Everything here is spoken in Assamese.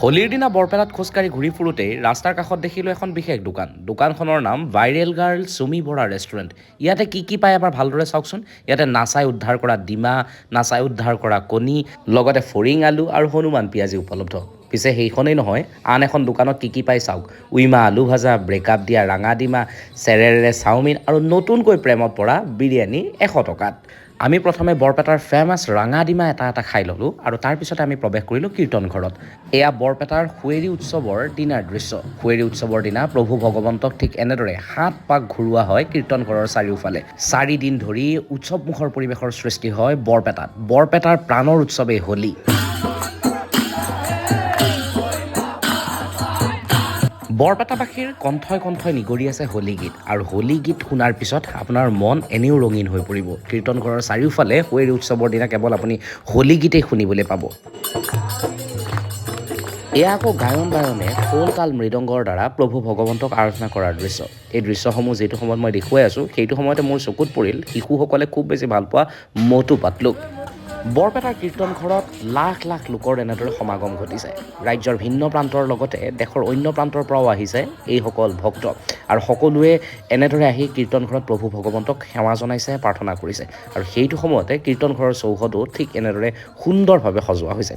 হোলীৰ দিনা বৰপেটাত খোজকাঢ়ি ঘূৰি ফুৰোঁতেই ৰাস্তাৰ কাষত দেখিলোঁ এখন বিশেষ দোকান। দোকানখনৰ নাম ভাইৰেল গাৰ্ল চুমি বৰা ৰেষ্টুৰেণ্ট। ইয়াতে কি পায় এবাৰ ভালদৰে চাওকচোন। ইয়াতে নাচাই উদ্ধাৰ কৰা ডিমা, নাচাই উদ্ধাৰ কৰা কণী, লগতে ফৰিং আলু আৰু হনুমান পিঁয়াজি উপলব্ধ। পিছে সেইখনেই নহয়, আন এখন দোকানত কি পায় চাওক। উইমা আলু ভাজা, ব্ৰেকআপ দিয়া ৰাঙা ডিমা, চেৰেৰে চাওমিন আৰু নতুনকৈ প্ৰেমত পৰা বিৰিয়ানী 100 টকাত। আমি প্ৰথমে বৰপেটাৰ ফেমাছ ৰাঙা ডিমা এটা খাই ল'লোঁ আৰু তাৰপিছতে আমি প্ৰৱেশ কৰিলোঁ কীৰ্তন ঘৰত। এয়া বৰপেটাৰ সুঁৱেৰী উৎসৱৰ দিনাৰ দৃশ্য। সুঁৱেৰী উৎসৱৰ দিনা প্ৰভু ভগৱন্তক ঠিক এনেদৰে 7 পাক ঘূৰোৱা হয় কীৰ্তন ঘৰৰ চাৰিওফালে। 4 দিন ধৰি উৎসৱমুখৰ পৰিৱেশৰ সৃষ্টি হয় বৰপেটাত। বৰপেটাৰ প্ৰাণৰ উৎসৱেই হোলী। বৰপেটাবাসীৰ কণ্ঠই নিগৰি আছে হোলী গীত, আৰু হোলী গীত শুনাৰ পিছত আপোনাৰ মন এনেও ৰঙীন হৈ পৰিব। কীৰ্তন ঘৰৰ চাৰিওফালে সুঁৱেৰী উৎসৱৰ দিনা কেৱল আপুনি হোলী গীতেই শুনিবলৈ পাব। এয়া আকৌ গায়ন বায়নে খোল তাল মৃদংগৰ দ্বাৰা প্ৰভু ভগৱন্তক আৰাধনা কৰাৰ দৃশ্য। এই দৃশ্যসমূহ যিটো সময়ত মই দেখুৱাই আছোঁ, সেইটো সময়তে মোৰ চকুত পৰিল শিশুসকলে খুব বেছি ভাল পোৱা মটু পাটলুক। বৰপেটাৰ কীৰ্তন ঘৰত লাখ লাখ লোকৰ এনেদৰে সমাগম ঘটিছে। ৰাজ্যৰ ভিন্ন প্ৰান্তৰ লগতে দেশৰ অন্য প্ৰান্তৰ পৰাও আহিছে এইসকল ভক্ত, আৰু সকলোৱে এনেদৰে আহি কীৰ্তন ঘৰত প্ৰভু ভগৱন্তক সেৱা জনাইছে, প্ৰাৰ্থনা কৰিছে। আৰু সেইটো সময়তে কীৰ্তন ঘৰৰ চৌহদো ঠিক এনেদৰে সুন্দৰভাৱে সজোৱা হৈছে।